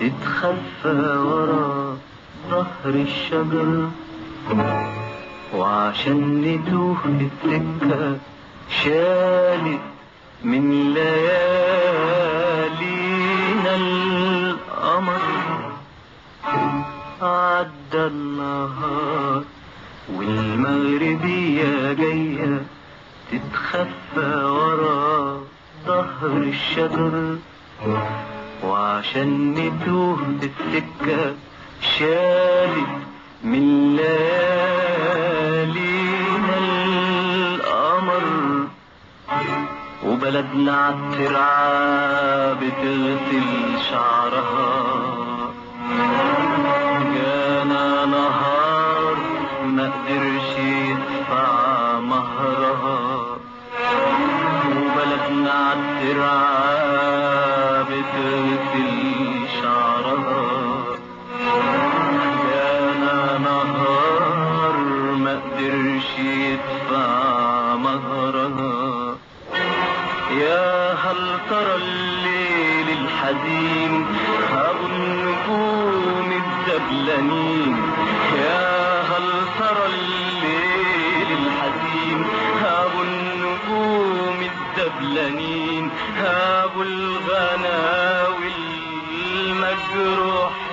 تتخفى ورا ظهر الشجر، وعشان نتوه في السكة شالت من ليالينا القمر. عدى النهار والمغربية جاية تتخفى ورا ظهر الشجر، وعشان نتوه في السكة شالت من ليالينا القمر. وبلدنا عالترعة بتغسل شعرها، جانا نهار ما قدرش يدفع مهرها. وبلدنا عالترعة بتغسل شعرها، جانا نهار ما قدرش يدفع مهرها. يا هل ترى الليل الحزين أبو النجوم الدبلانين، يا هل ترى الليل الحزين أبو النجوم الدبلانين، أبو الغناوي المجروحين،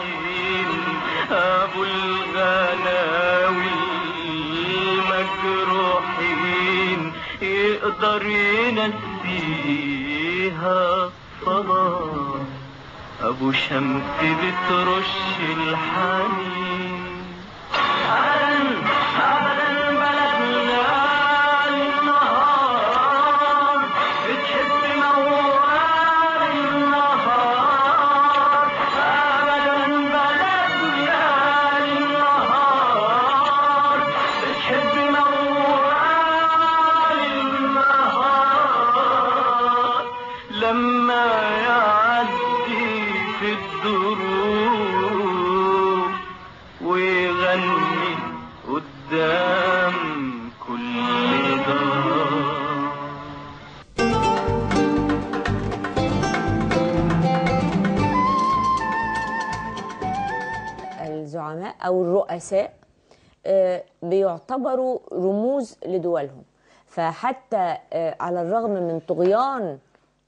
أبو الغناوي المجروحين. يقدر ينسيها صلاة أبو شمس بترش الحنين. أبدا بلدنا النهار بتحب موال النهار. أبدا بلدنا النهار بتحب موال النهار. لما يعدي في الدروب ويغني قدام كل دار. الزعماء أو الرؤساء بيعتبروا رموز لدولهم، فحتى على الرغم من طغيان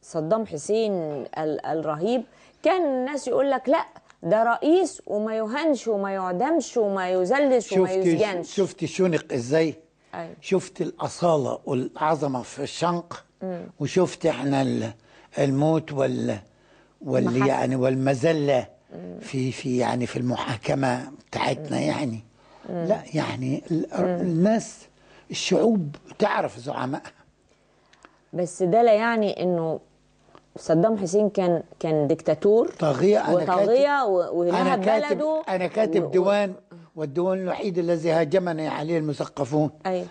صدام حسين الرهيب كان الناس يقول لك لا ده رئيس وما يهنش وما يعدمش وما يذلش وما يسجنش. شفتي شنق ازاي؟ أيوة. شفت الأصالة والعظمة في الشنق، وشفت احنا الموت يعني والمذلة في يعني في المحاكمة بتاعتنا يعني. لا يعني الناس الشعوب تعرف زعمائها. بس ده لا يعني انه صدام حسين كان ديكتاتور طاغية وطاغية ونهب بلده. أنا كاتب ديوان، والديوان الوحيد الذي هاجمني عليه المثقفون. أيوة.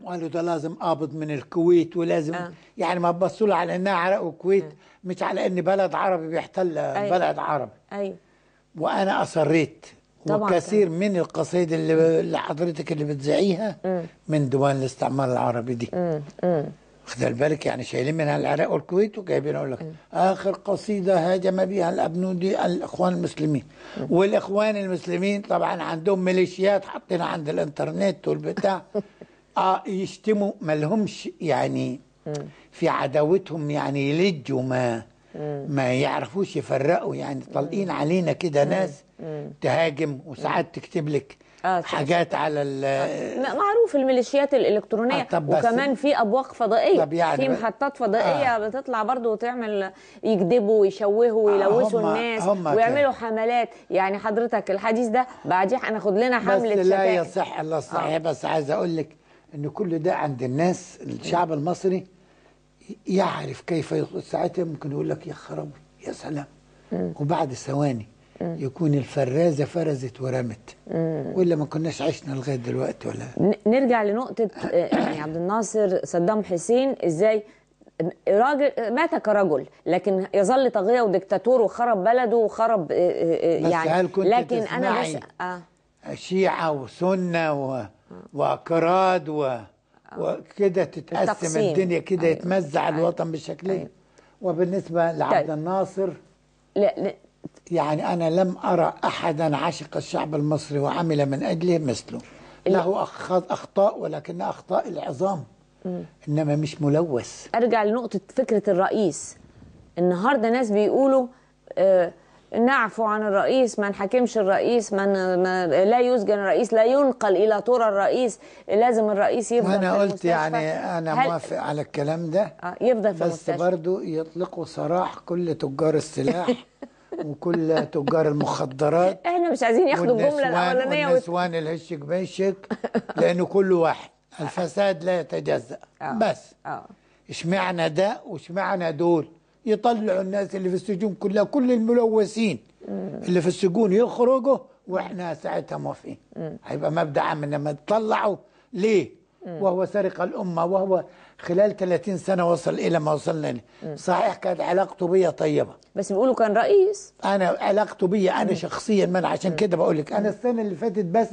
وقالوا ده لازم قابض من الكويت ولازم يعني ما بصوا له على انها عراق والكويت، مش على ان بلد عربي بيحتل بلد عربي. أيوة. وانا اصريت، وكثير من القصائد اللي حضرتك اللي بتذيعيها من ديوان الاستعمار العربي دي. خد بالك يعني شايلين منها العراق والكويت وجايبين اقول لك اخر قصيده هاجم بها الابنودي الاخوان المسلمين. والاخوان المسلمين طبعا عندهم ميليشيات حاطين عند الانترنت والبتاع يشتموا، ما لهمش يعني في عداوتهم يعني يلجوا ما يعرفوش يفرقوا يعني. طالقين علينا كده ناس تهاجم وساعات تكتب لك حاجات على معروف الميليشيات الإلكترونية. وكمان في أبواق فضائية، يعني في محطات فضائية بتطلع برضو وتعمل يكذبوا ويشوهوا ويلوثوا الناس ويعملوا حملات. يعني حضرتك الحديث ده بعديه هناخد لنا حملة بس لا يصح الله صحيح. بس عايز أقول لك إن كل ده عند الناس الشعب المصري يعرف كيف ساعتها ممكن يقول لك يا خرابي يا سلام، وبعد ثواني يكون الفرازة فرزت ورمت، وإلا ما كناش عشنا لغاية دلوقتي. ولا نرجع لنقطة يعني عبد الناصر صدام حسين إزاي راجل مات كرجل لكن يظل طاغية وديكتاتور وخرب بلده وخرب يعني. هل كنت لكن أنا بس شيعة وسنة وأكراد وكده تتقسم الدنيا كده. يتمزع الوطن بالشكل ده. وبالنسبة لعبد الناصر لا يعني أنا لم أرى أحدا عشق الشعب المصري وعمل من أجله مثله. له أخطاء ولكن أخطاء العظام، إنما مش ملوث. أرجع لنقطة فكرة الرئيس. النهاردة ناس بيقولوا نعفو عن الرئيس، ما نحاكمش الرئيس، لا يسجن الرئيس، لا ينقل إلى طور الرئيس، لازم الرئيس يفضل في المستشفى. وأنا قلت يعني أنا موافق على الكلام ده، يفضل في المستشفى، بس برضو يطلقوا سراح كل تجار السلاح وكل تجار المخدرات. احنا مش عايزين ياخدوا الجملة الأولانية والنسوان الهشك بيشك، لأنه كل واحد الفساد لا يتجزأ. بس اشمعنى ده واشمعنى دول؟ يطلعوا الناس اللي في السجون كلها، كل الملوثين اللي في السجون يخرجوا واحنا ساعتها موافقين. هيبقى مبدأ عام، انما تطلعوا ليه؟ وهو سرق الأمة، وهو خلال 30 سنة وصل إلى ما وصلنا له. صحيح كانت علاقته بيا طيبة، بس بيقولوا كان رئيس. أنا علاقته بيا أنا شخصيا، ما أنا عشان كده بقول لك أنا السنة اللي فاتت بس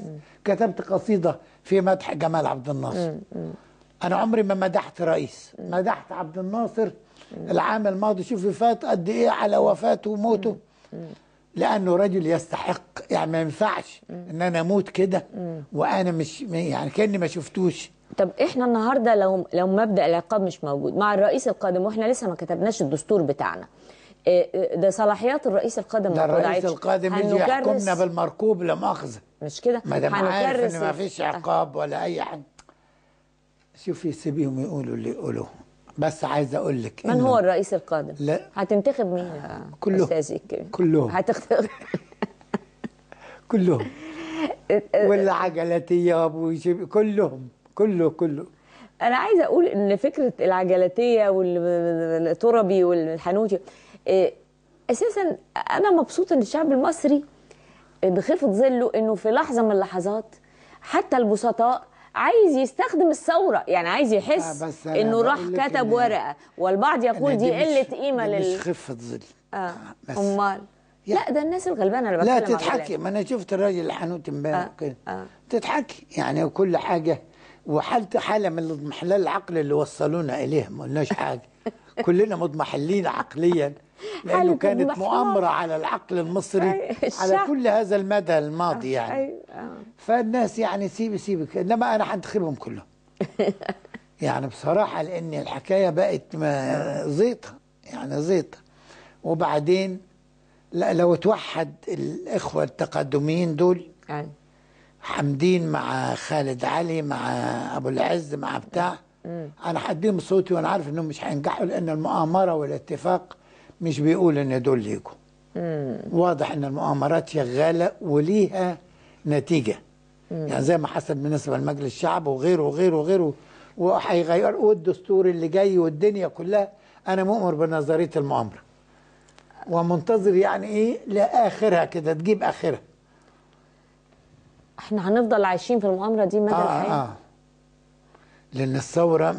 كتبت قصيدة في مدح جمال عبد الناصر. أنا عمري ما مدحت رئيس، مدحت عبد الناصر. العام الماضي شوفي فات قد إيه على وفاته وموته، لأنه رجل يستحق. يعني ما ينفعش إن أنا أموت كده وأنا مش يعني كأني ما شفتوش. طب احنا النهارده لو مبدأ العقاب مش موجود مع الرئيس القادم، واحنا لسه ما كتبناش الدستور بتاعنا، ده صلاحيات الرئيس القادم. ده الرئيس القادم يجي يحكمنا بالمركوب لا مؤاخذة، مش كده؟ ما دام عارف ان ما فيش عقاب ولا اي حاجه. شوفي سيبيهم يقولوا اللي يقولوه، بس عايز اقول لك من هو الرئيس القادم؟ لا هتنتخب مين يا استاذي الكريم؟ كلهم هتختار كلهم والعجلاتيه كلهم كله. انا عايزه اقول ان فكره العجلاتيه والتربي والحنوتي اساسا انا مبسوطه ان الشعب المصري بخفه ظله انه في لحظه من اللحظات حتى البسطاء عايز يستخدم الثوره، يعني عايز يحس انه راح كتب ورقه، والبعض يقول دي قله قيمه مش خفه ظل. امال لا، ده الناس الغلبانه اللي لا تضحكي. ما انا شفت الراجل الحنوتي امبارح كده تضحكي يعني، وكل حاجه حاله من الاضمحلال العقل اللي وصلونا اليه. ما قلناش حاجه كلنا مضمحلين عقليا، لانه كانت مؤامره على العقل المصري على كل هذا المدى الماضي يعني. فالناس يعني سيبك، انما انا هنتخبهم كلهم يعني بصراحه، لان الحكايه بقت زيطه يعني زيطه. وبعدين لا، لو توحد الاخوه التقدميين دول حمدين مع خالد علي مع ابو العز مع بتاع، انا هديهم صوتي، وانا عارف انهم مش هينجحوا، لان المؤامره والاتفاق مش بيقول ان دول يجوا. واضح ان المؤامرات شغاله وليها نتيجه. يعني زي ما حصل بالنسبه لمجلس الشعب وغيره وهيغيروا الدستور اللي جاي والدنيا كلها. انا مؤمر بنظريه المؤامره ومنتظر يعني ايه لاخرها كده، تجيب اخرها. احنا هنفضل عايشين في المؤامره دي مدى الحياه. لان الثوره